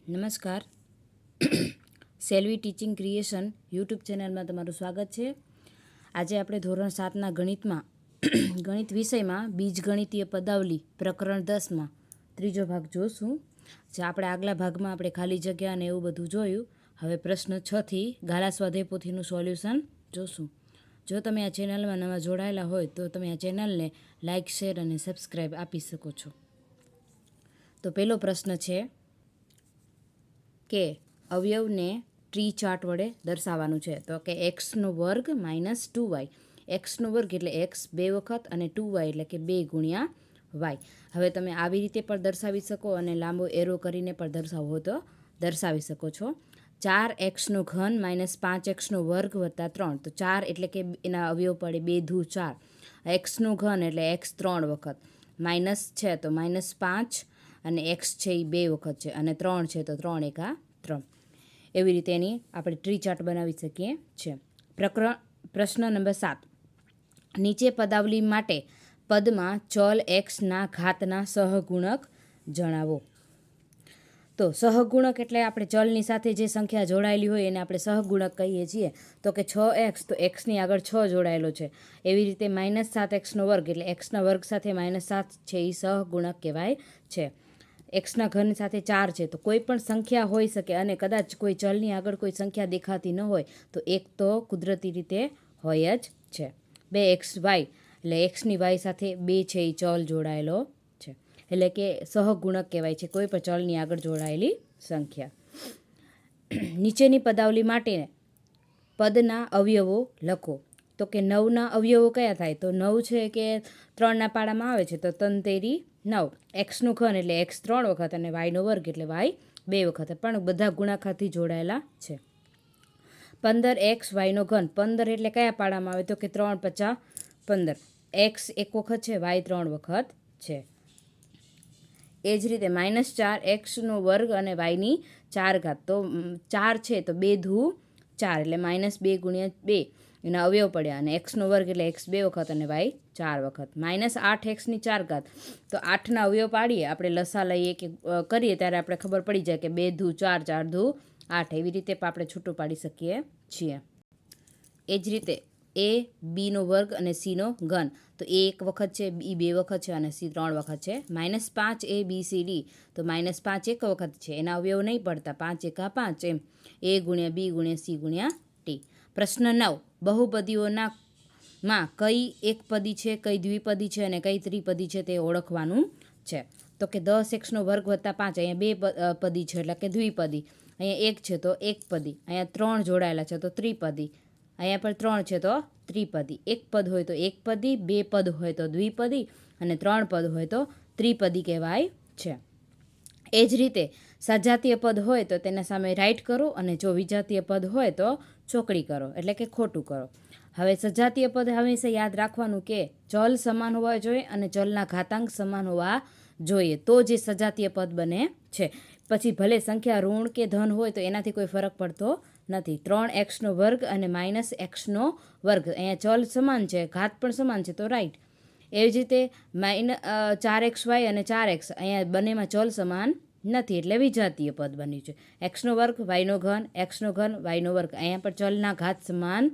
નમસ્કાર. Selvi teaching creation YouTube ચેનલમાં તમારું સ્વાગત છે. આજે આપણે ધોરણ 7ના ગણિત વિષયમાં બીજગણિતીય પદાવલી પ્રકરણ 10માં ત્રીજો ભાગ જોશું. જે આપણે આગલા ભાગમાં આપણે ખાલી જગ્યા અને એવું બધું જોયું. હવે પ્રશ્ન 6થી ગાલા સ્વાધ્યાય પોથીનું સોલ્યુશન જોશું. જો તમે આ ચેનલમાં નવા જોડાયેલા હોય તો તમે આ ચેનલને લાઇક, શેર અને સબસ્ક્રાઈબ આપી શકો છો. તો પહેલો પ્રશ્ન છે કે અવયવને ટ્રી ચાર્ટ વડે દર્શાવવાનું છે. તો કે એક્સનો વર્ગ માઇનસ 2y. એક્સનો વર્ગ એટલે એક્સ 2 વખત અને 2y એટલે કે 2 ગુણ્યા વાય. હવે તમે આવી રીતે પણ દર્શાવી શકો અને લાંબો એરો કરીને પણ દર્શાવવો તો દર્શાવી શકો છો. 4x ઘન માઇનસ 5x વર્ગ વત્તા 3. તો 4 એટલે કે એના અવયવ પડે 2 ધૂ 4. એક્સનું ઘન એટલે એક્સ 3 વખત, માઇનસ છે તો માઇનસ 5 અને એક્સ છે એ 2 વખત છે અને 3 છે તો 3 એકા 3. એવી રીતે એની આપણે ટ્રી ચાર્ટ બનાવી શકીએ છીએ. પ્રશ્ન નંબર 7. નીચે પદાવલી માટે પદમાં ચલ એક્સના ઘાતના સહગુણક જણાવો. તો સહગુણક એટલે આપણે ચલની સાથે જે સંખ્યા જોડાયેલી હોય એને આપણે સહગુણક કહીએ છીએ. તો કે 6x તો એક્સની આગળ 6 જોડાયેલો છે. એવી રીતે માઇનસ 7x વર્ગ એટલે એક્સના વર્ગ સાથે માઇનસ 7 છે એ સહગુણક કહેવાય છે. એક્સના ઘન સાથે 4 છે તો કોઈ પણ સંખ્યા હોઈ શકે અને કદાચ કોઈ ચલની આગળ કોઈ સંખ્યા દેખાતી ન હોય તો એક તો કુદરતી રીતે હોય જ છે. 2xy એટલે એક્સની વાય સાથે 2 છે એ ચલ જોડાયેલો છે. એટલે કે સહગુણક કહેવાય છે કોઈ પણ ચલની આગળ જોડાયેલી સંખ્યા. નીચેની પદાવલી માટે પદના અવયવો લખો. તો કે 9ના અવયવો કયા થાય? તો 9 છે કે 3ના પાડામાં આવે છે તો 3 તેરી 9. એક્સનું ઘન એટલે એક્સ 3 વખત અને વાયનો વર્ગ એટલે વાય 2 વખત, પણ બધા ગુણાકારથી જોડાયેલા છે. 15x વાયનો ઘન. 15 એટલે કયા પાડામાં આવે? તો કે 3 × 5 = 15. એક્સ 1 વખત છે, વાય 3 વખત છે. એ જ રીતે -4x વર્ગ અને વાયની 4 ઘાત. તો 4 છે તો 2 ધૂ 4 એટલે -2 × 2 એના અવયવ પડ્યા અને એક્સનો વર્ગ એટલે એક્સ 2 વખત અને વાય 4 વખત. -8x4 ઘાત. તો 8ના અવયવ પાડીએ આપણે લસા લઈએ કે કરીએ ત્યારે આપણે ખબર પડી જાય કે 2 ધૂ 4, 4 ધૂ 8. એવી રીતે પણ આપણે છૂટું પાડી શકીએ છીએ. એ જ રીતે a બીનો વર્ગ અને સીનો ઘન. તો a 1 વખત છે, b 2 વખત છે અને c 3 વખત છે. -5 a b c d. તો -5 1 વખત છે, એના અવયવ નહીં પડતા, 5 એકા 5 એમ a × b × c × t. પ્રશ્ન 9. બહુપદીઓના માં કઈ એકપદી છે, કઈ દ્વિપદી છે અને કઈ ત્રિપદી છે તે ઓળખવાનું છે. તો કે 10x વર્ગ વત્તા 5 અહીંયા 2 પદી છે એટલે કે દ્વિપદી. અહીંયા 1 છે તો એકપદી. અહીંયા 3 જોડાયેલા છે તો ત્રિપદી. અહીંયા પણ 3 છે તો ત્રિપદી. એક પદ હોય તો એકપદી, 2 પદ હોય તો દ્વિપદી અને 3 પદ હોય તો ત્રિપદી કહેવાય છે. એ જ રીતે સજાતીય પદ હોય તો તેના સામે રાઈટ કરો અને જો વિજાતીય પદ હોય તો ચોકડી કરો એટલે કે ખોટું કરો. હવે સજાતીય પદ હંમેશા યાદ રાખવાનું કે ચલ સમાન હોવા જોઈએ અને ચલના ઘાતાંક સમાન હોવા જોઈએ તો જે સજાતીય પદ બને છે. પછી ભલે સંખ્યા ઋણ કે ધન હોય તો એનાથી કોઈ ફરક પડતો નથી. 3x વર્ગ અને -x વર્ગ અહીંયા ચલ સમાન છે, ઘાત પણ સમાન છે તો રાઈટ. એવી જ રીતે -4xy અને 4x અહીંયા બંનેમાં ચલ સમાન નથી એટલે વિજાતીય પદ બન્યું છે. એક્સનો વર્ગ વાયનો ઘન, એક્સનો ઘન વાયનો વર્ગ અહીંયા પણ ચલના ઘાત સમાન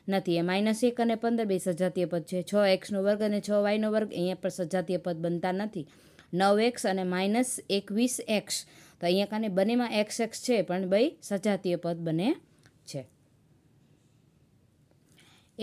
નથી. -1 અને 15 બે સજાતીય પદ છે. 6x વર્ગ અને 6y વર્ગ અહીંયા પણ સજાતીય પદ બનતા નથી. 9x અને -21x તો અહીંયા કાને બંનેમાં xx છે પણ બે સજાતીય પદ બને છે.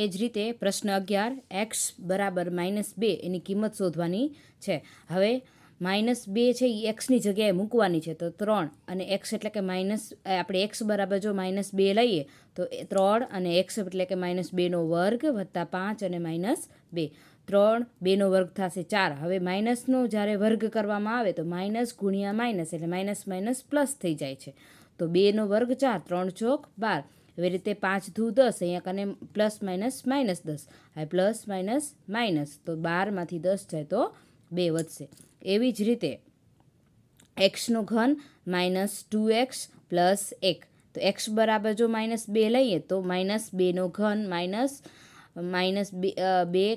એ જ રીતે પ્રશ્ન 11. x બરાબર -2 એની કિંમત શોધવાની છે. હવે -2 છે એ એક્સની જગ્યાએ મૂકવાની છે તો 3 અને એક્સ એટલે કે આપણે એક્સ બરાબર જો -2 લઈએ તો 3 અને એક્સ એટલે કે -2 વર્ગ વત્તા 5 અને -2. 3 2 વર્ગ થશે 4. હવે માઇનસનો જ્યારે વર્ગ કરવામાં આવે તો માઇનસ ગુણ્યા માઇનસ એટલે માઇનસ પ્લસ થઈ જાય છે. તો 2 વર્ગ 4, 3 ચોક 12. એવી રીતે 5 ધૂ 10 અહીંયા કને પ્લસ માઇનસ -10. હવે પ્લસ માઇનસ તો 12માંથી 10 જાય તો 2 વધશે. એવી જ રીતે એક્સનો ઘન -2x + 1. તો એક્સ બરાબર જો -2 લઈએ તો -2 ઘન -2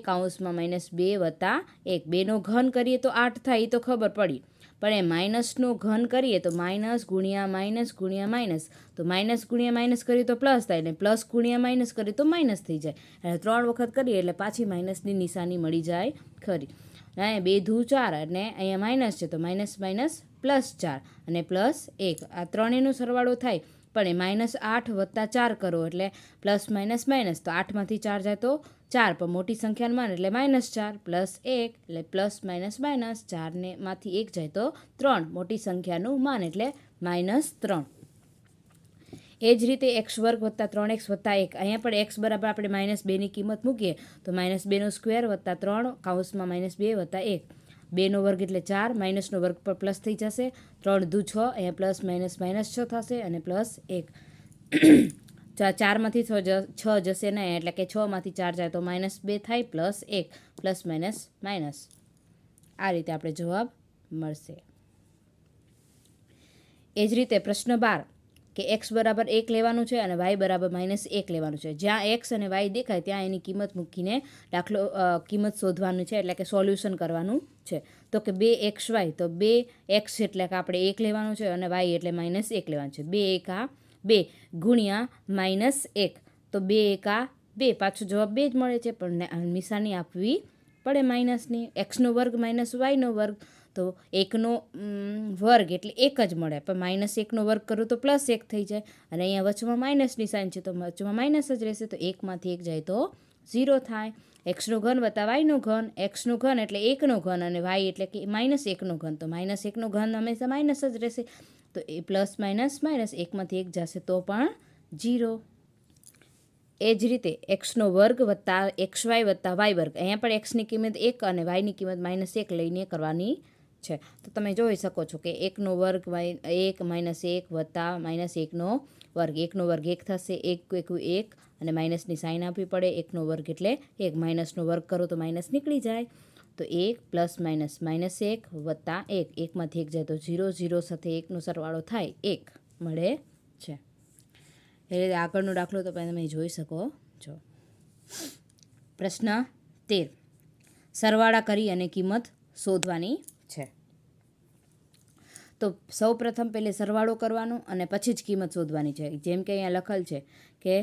કૌંસમાં -2 વત્તા 1. 2 ઘન કરીએ તો 8 થાય એ તો ખબર પડી, પણ એ માઇનસનો ઘન કરીએ તો માઇનસ ગુણ્યા માઇનસ ગુણ્યા માઇનસ, તો માઇનસ ગુણ્યા માઇનસ કરીએ તો પ્લસ થાય, ને પ્લસ ગુણ્યા માઇનસ કરીએ તો માઇનસ થઈ જાય. અને 3 વખત કરીએ એટલે પાછી માઇનસની નિશાની મળી જાય ખરી. અહીંયા 2 ધૂ 4 અને અહીંયા માઇનસ છે તો માઇનસ માઇનસ +4 અને +1, આ ત્રણેયનો સરવાળો થાય. પણ એ -8 + 4 કરો એટલે પ્લસ માઇનસ માઇનસ, તો 8માંથી 4 જાય તો 4, પણ મોટી સંખ્યાનું માન એટલે -4 +1 એટલે પ્લસ માઇનસ માઇનસ 4 ને માંથી 1 જાય તો 3, મોટી સંખ્યાનું માન એટલે -3. એ જ રીતે x² + 3x + 1, અહીંયા પણ x બરાબર આપણે -2ની કિંમત મૂકીએ તો -2² + 3 કૌંસમાં -2 + 1, 2નો વર્ગ એટલે 4, માઇનસનો વર્ગ પર પ્લસ થઈ જશે, 3 દૂ 6, અહીંયા પ્લસ માઇનસ -6 થશે અને +1. 4માંથી 6 જશે નહીં એટલે કે 6માંથી 4 જાય તો -2 થાય, +1 ± આ રીતે આપણે જવાબ મળશે. એ જ રીતે પ્રશ્ન 12 કે x બરાબર 1 લેવાનું છે અને y બરાબર -1 લેવાનું છે. જ્યાં x અને y દેખાય ત્યાં એની કિંમત મૂકીને કિંમત શોધવાનું છે, એટલે કે સોલ્યુશન કરવાનું છે. તો કે 2xy, તો 2x એટલે કે આપણે 1 લેવાનું છે અને y એટલે -1 લેવાનું છે. 2 એકા 2 ગુણ્યા -1, તો 2 એકા 2, પાછો જવાબ 2 જ મળે છે, પણ નિશાની આપવી પડે માઇનસની. x² - y નો વર્ગ, તો 1નો વર્ગ એટલે 1 જ મળે, પણ -1નો વર્ગ કરું તો +1 થઈ જાય, અને અહીંયા વચમાં માઇનસની સાઇન છે તો વચમાં માઇનસ જ રહેશે, તો 1માંથી 1 જાય તો 0 થાય. x² + y નો ઘન, x નો ઘન એટલે 1નો ઘન અને y એટલે કે -1નો ઘન, તો -1નો ઘન હંમેશા માઇનસ જ રહેશે, તો એ પ્લસ માઇનસ માઇનસ 1માંથી 1 જશે તો પણ 0. એ જ રીતે x² + xy + y વર્ગ, અહીંયા પણ xની કિંમત 1 અને yની કિંમત -1 લઈને કરવાની છે. તો તમે જોઈ શકો છો કે 1નો વર્ગ 1 -1 વત્તા -1નો વર્ગ, 1નો વર્ગ 1 થશે, 1 × 1 અને માઇનસની સાઇન આપવી પડે, 1નો વર્ગ એટલે 1, માઇનસનો વર્ગ કરો તો માઇનસ નીકળી જાય, તો 1 ± -1 વત્તા 1, 1માંથી 1 જાય તો 0, 0 સાથે 1નો સરવાળો થાય 1 મળે છે. એટલે આગળનો દાખલો તો તમે જોઈ શકો છો. પ્રશ્ન 13 સરવાળા કરી અને કિંમત શોધવાની છે. તો સૌ પ્રથમ પહેલે સરવાળો કરવાનો અને પછી જ કિંમત શોધવાની છે. જેમ કે અહીંયા લખેલ છે કે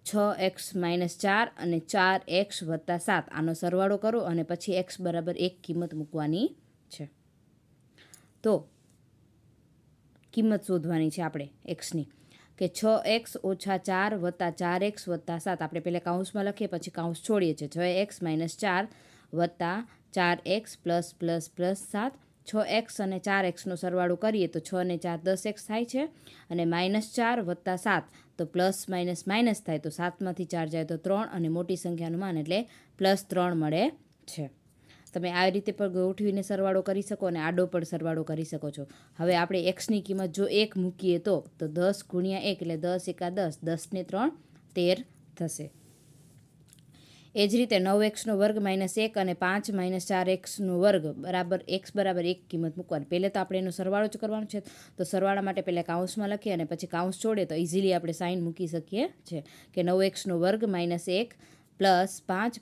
6x - 4 અને 4x + 7, આનો સરવાળો કરો અને પછી x બરાબર 1 કિંમત મૂકવાની છે. તો કિંમત શોધવાની છે આપણે xની, કે 6x - 4 + 4x + 7, આપણે પહેલાં કૌંસમાં લખીએ પછી કૌંસ છોડીએ છીએ. 6x - 4 + 4x + 7, 6x અને 4xનો સરવાળો કરીએ તો 6 ને 4 10x થાય છે, અને -4 + 7 તો પ્લસ માઇનસ માઇનસ થાય, તો 7માંથી 4 જાય તો 3 અને મોટી સંખ્યાનું માન એટલે +3 મળે છે. તમે આ રીતે પણ ગોઠવીને સરવાળો કરી શકો અને આડો પણ સરવાળો કરી શકો છો. હવે આપણે xની કિંમત જો 1 મૂકીએ તો 10 × 1 એટલે 10 એકા 10, 10 ને 3 13 થશે. એ જ રીતે 9x² - 1 અને 5 - 4x² બરાબર x બરાબર 1 કિંમત મૂકવાની. પહેલે તો આપણે એનો સરવાળો જ કરવાનો છે, તો સરવાળા માટે પહેલાં કૌંસમાં લખીએ અને પછી કૌંસ છોડે તો ઇઝીલી આપણે સાઇન મૂકી શકીએ છીએ કે 9x² - 1 + 5 ±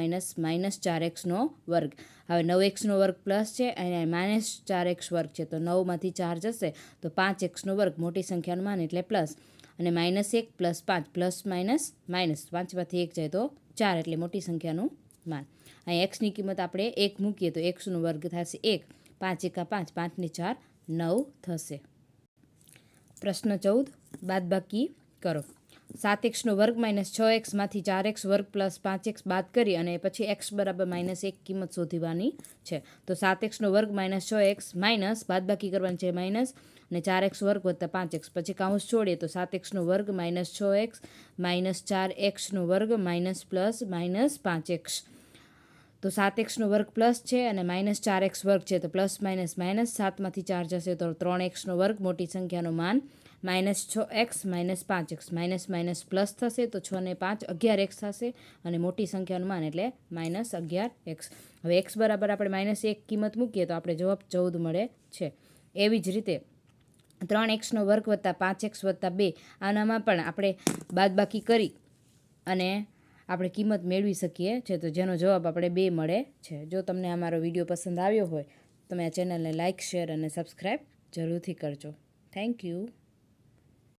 -4x². હવે 9x² પ્લસ છે અને -4x² છે, તો 9માંથી 4 જશે તો 5x², મોટી સંખ્યાનું માન એટલે પ્લસ, અને -1 + 5 ± -5માંથી 1 જાય તો 4 એટલે મોટી સંખ્યાનું માન. અહીં xની કિંમત આપણે 1 મૂકીએ તો x² થશે 1, 5 એકા 5, 5 ને 4 9 થશે. પ્રશ્ન 14 બાદબાકી કરો. 7x² - 6x માંથી 4x² + 5x બાદ કરી અને પછી x બરાબર -1 કિંમત શોધવાની છે. તો 7x² - 6x માઇનસ બાદબાકી કરવાની છે માઇનસ, અને 4x² + 5x, પછી કૌંસ છોડીએ તો 7x² - 6x -4x² plus -5x, તો 7x² પ્લસ છે અને -4x² છે, તો પ્લસ માઇનસ માઇનસ, 7માંથી 4 જશે તો 3x², મોટી સંખ્યાનું માન -6x - 5x, minus minus plus થશે તો 6 ને 5 11x થશે, અને મોટી સંખ્યાનું માન એટલે -11x. હવે x બરાબર આપણે -1 કિંમત મૂકીએ તો આપણે જવાબ 14 મળે છે. એવી જ રીતે 3x² + 5x + 2, આનામાં પણ આપણે બાદબાકી કરી અને આપણે કિંમત મેળવી શકીએ છીએ, તો જેનો જવાબ આપણે 2 મળે છે. જો તમને અમારો વિડીયો પસંદ આવ્યો હોય તમે આ ચેનલને લાઇક, શેર અને સબસ્ક્રાઈબ જરૂરથી કરજો. Thank you.